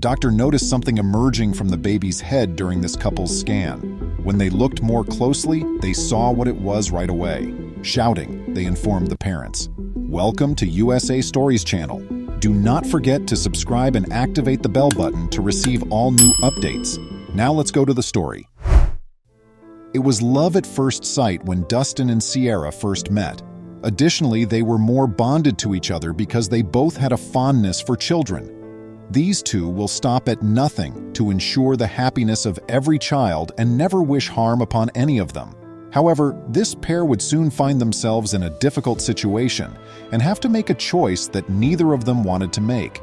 doctor noticed something emerging from the baby's head during this couple's scan. When they looked more closely, they saw what it was right away. Shouting, they informed the parents. Welcome to USA Stories channel. Do not forget to subscribe and activate the bell button to receive all new updates. Now let's go to the story. It was love at first sight when Dustin and Sierra first met. Additionally, they were more bonded to each other because they both had a fondness for children. These two will stop at nothing to ensure the happiness of every child and never wish harm upon any of them. However, this pair would soon find themselves in a difficult situation and have to make a choice that neither of them wanted to make.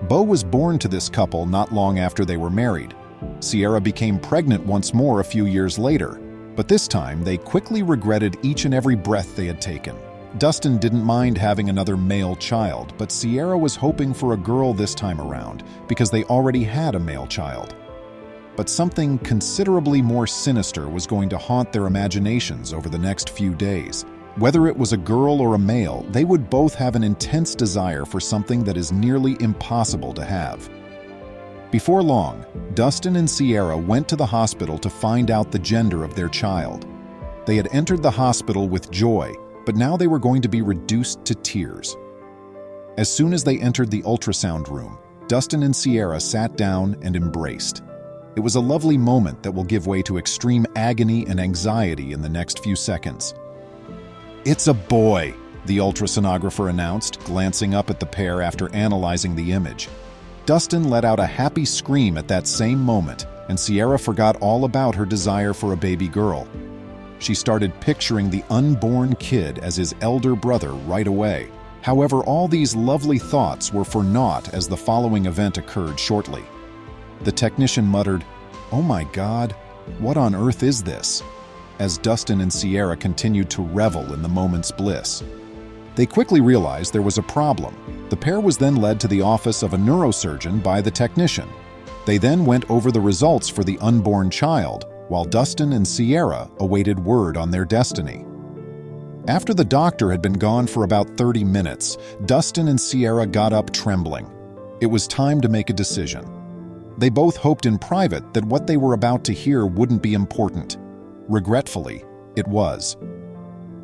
Beau was born to this couple not long after they were married. Sierra became pregnant once more a few years later, but this time they quickly regretted each and every breath they had taken. Dustin didn't mind having another male child, but Sierra was hoping for a girl this time around because they already had a male child. But something considerably more sinister was going to haunt their imaginations over the next few days. Whether it was a girl or a male, they would both have an intense desire for something that is nearly impossible to have. Before long, Dustin and Sierra went to the hospital to find out the gender of their child. They had entered the hospital with joy, but now they were going to be reduced to tears. As soon as they entered the ultrasound room, Dustin and Sierra sat down and embraced. It was a lovely moment that will give way to extreme agony and anxiety in the next few seconds. "It's a boy," the ultrasonographer announced, glancing up at the pair after analyzing the image. Dustin let out a happy scream at that same moment, and Sierra forgot all about her desire for a baby girl. She started picturing the unborn kid as his elder brother right away. However, all these lovely thoughts were for naught as the following event occurred shortly. The technician muttered, "Oh my God, what on earth is this?" as Dustin and Sierra continued to revel in the moment's bliss. They quickly realized there was a problem. The pair was then led to the office of a neurosurgeon by the technician. They then went over the results for the unborn child, while Dustin and Sierra awaited word on their destiny. After the doctor had been gone for about 30 minutes, Dustin and Sierra got up trembling. It was time to make a decision. They both hoped in private that what they were about to hear wouldn't be important. Regretfully, it was.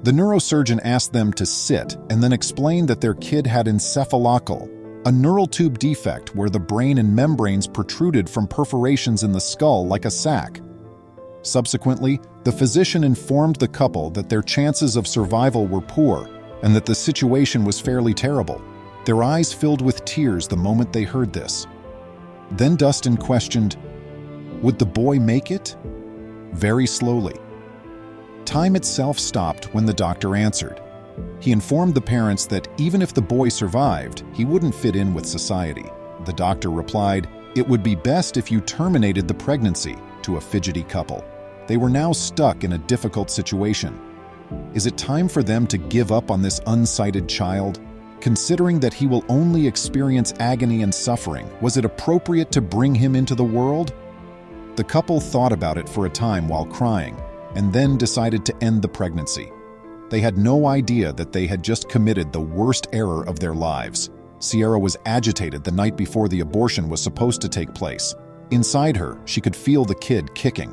The neurosurgeon asked them to sit and then explained that their kid had encephalocal, a neural tube defect where the brain and membranes protruded from perforations in the skull like a sac. Subsequently, the physician informed the couple that their chances of survival were poor and that the situation was fairly terrible. Their eyes filled with tears the moment they heard this. Then Dustin questioned, "Would the boy make it?" Very slowly. Time itself stopped when the doctor answered. He informed the parents that even if the boy survived, he wouldn't fit in with society. The doctor replied, "It would be best if you terminated the pregnancy," to a fidgety couple. They were now stuck in a difficult situation. Is it time for them to give up on this unsighted child? Considering that he will only experience agony and suffering, was it appropriate to bring him into the world? The couple thought about it for a time while crying, and then decided to end the pregnancy. They had no idea that they had just committed the worst error of their lives. Sierra was agitated the night before the abortion was supposed to take place. Inside her, she could feel the kid kicking.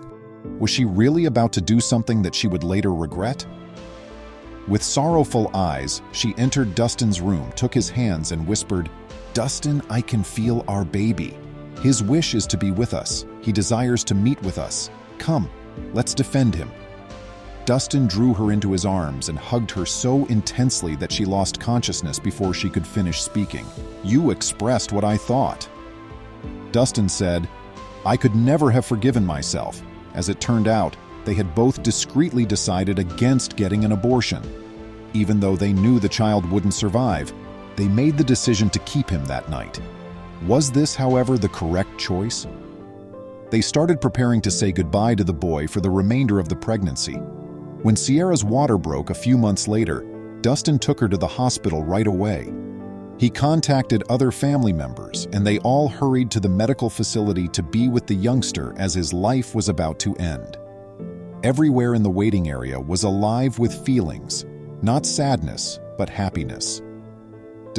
Was she really about to do something that she would later regret? With sorrowful eyes, she entered Dustin's room, took his hands, and whispered, "Dustin, I can feel our baby. His wish is to be with us. He desires to meet with us. Come, let's defend him." Dustin drew her into his arms and hugged her so intensely that she lost consciousness before she could finish speaking. "You expressed what I thought." Dustin said, "I could never have forgiven myself." As it turned out, they had both discreetly decided against getting an abortion. Even though they knew the child wouldn't survive, they made the decision to keep him that night. Was this, however, the correct choice? They started preparing to say goodbye to the boy for the remainder of the pregnancy. When Sierra's water broke a few months later, Dustin took her to the hospital right away. He contacted other family members, and they all hurried to the medical facility to be with the youngster as his life was about to end. Everywhere in the waiting area was alive with feelings, not sadness, but happiness.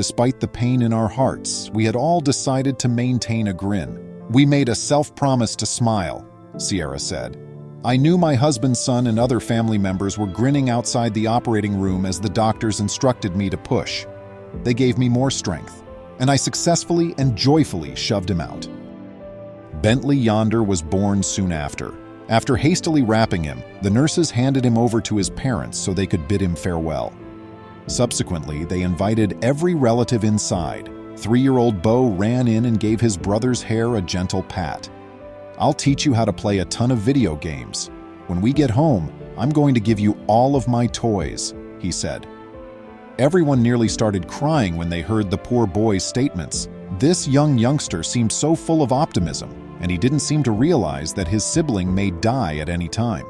Despite the pain in our hearts, we had all decided to maintain a grin. "We made a self-promise to smile," Sierra said. "I knew my husband's son and other family members were grinning outside the operating room as the doctors instructed me to push. They gave me more strength, and I successfully and joyfully shoved him out." Bentley yonder was born soon after. After hastily wrapping him, the nurses handed him over to his parents so they could bid him farewell. Subsequently, they invited every relative inside. 3-year-old Beau ran in and gave his brother's hair a gentle pat. "I'll teach you how to play a ton of video games. When we get home, I'm going to give you all of my toys," he said. Everyone nearly started crying when they heard the poor boy's statements. This youngster seemed so full of optimism, and he didn't seem to realize that his sibling may die at any time.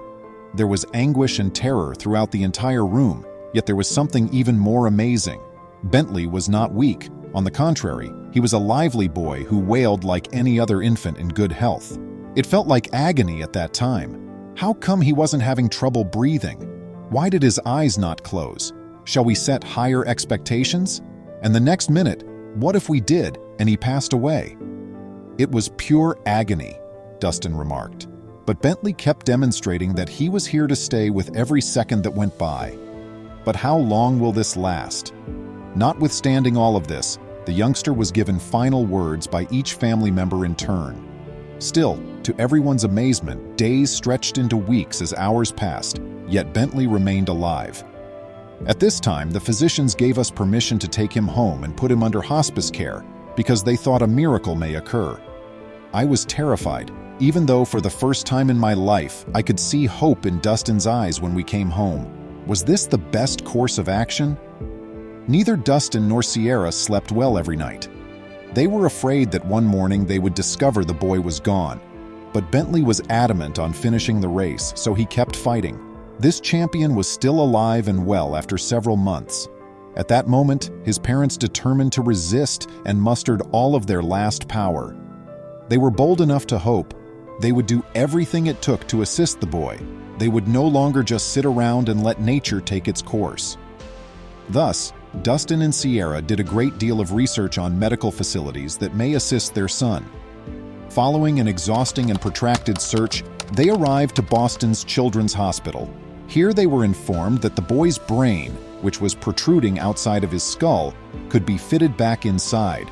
There was anguish and terror throughout the entire room, yet there was something even more amazing. Bentley was not weak. On the contrary, he was a lively boy who wailed like any other infant in good health. It felt like agony at that time. How come he wasn't having trouble breathing? Why did his eyes not close? Shall we set higher expectations? And the next minute, what if we did and he passed away? "It was pure agony," Dustin remarked. But Bentley kept demonstrating that he was here to stay with every second that went by. But how long will this last? Notwithstanding all of this, the youngster was given final words by each family member in turn. Still, to everyone's amazement, days stretched into weeks as hours passed, yet Bentley remained alive. At this time, the physicians gave us permission to take him home and put him under hospice care because they thought a miracle may occur. I was terrified, even though for the first time in my life, I could see hope in Dustin's eyes when we came home. Was this the best course of action? Neither Dustin nor Sierra slept well every night. They were afraid that one morning they would discover the boy was gone. But Bentley was adamant on finishing the race, so he kept fighting. This champion was still alive and well after several months. At that moment, his parents determined to resist and mustered all of their last power. They were bold enough to hope. They would do everything it took to assist the boy. They would no longer just sit around and let nature take its course. Thus, Dustin and Sierra did a great deal of research on medical facilities that may assist their son. Following an exhausting and protracted search, they arrived to Boston's Children's Hospital. Here they were informed that the boy's brain, which was protruding outside of his skull, could be fitted back inside.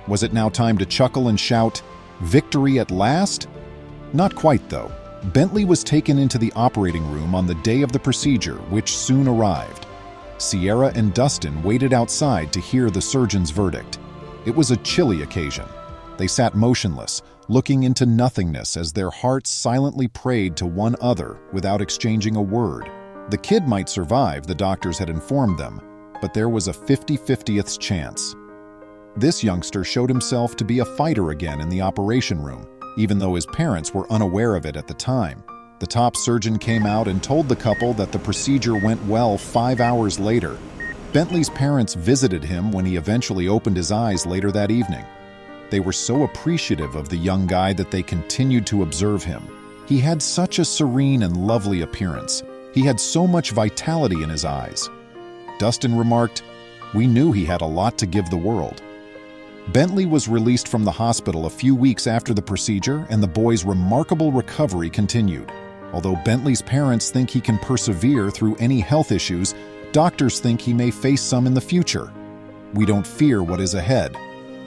Was it now time to chuckle and shout, "Victory at last"? Not quite, though. Bentley was taken into the operating room on the day of the procedure, which soon arrived. Sierra and Dustin waited outside to hear the surgeon's verdict. It was a chilly occasion. They sat motionless, looking into nothingness as their hearts silently prayed to one another without exchanging a word. The kid might survive, the doctors had informed them, but there was a 50-50th chance. This youngster showed himself to be a fighter again in the operation room, even though his parents were unaware of it at the time. The top surgeon came out and told the couple that the procedure went well 5 hours later. Bentley's parents visited him when he eventually opened his eyes later that evening. They were so appreciative of the young guy that they continued to observe him. He had such a serene and lovely appearance. He had so much vitality in his eyes. Dustin remarked, "We knew he had a lot to give the world." Bentley was released from the hospital a few weeks after the procedure, and the boy's remarkable recovery continued. Although Bentley's parents think he can persevere through any health issues, doctors think he may face some in the future. We don't fear what is ahead.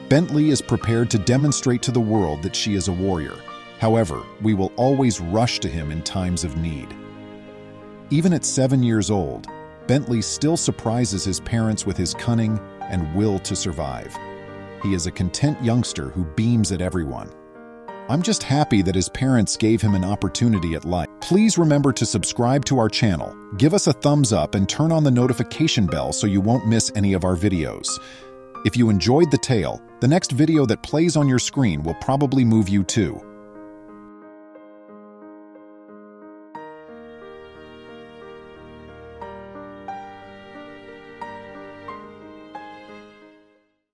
Bentley is prepared to demonstrate to the world that she is a warrior. However, we will always rush to him in times of need. Even at 7 years old, Bentley still surprises his parents with his cunning and will to survive. He is a content youngster who beams at everyone. I'm just happy that his parents gave him an opportunity at life. Please remember to subscribe to our channel, give us a thumbs up, and turn on the notification bell so you won't miss any of our videos. If you enjoyed the tale, the next video that plays on your screen will probably move you too.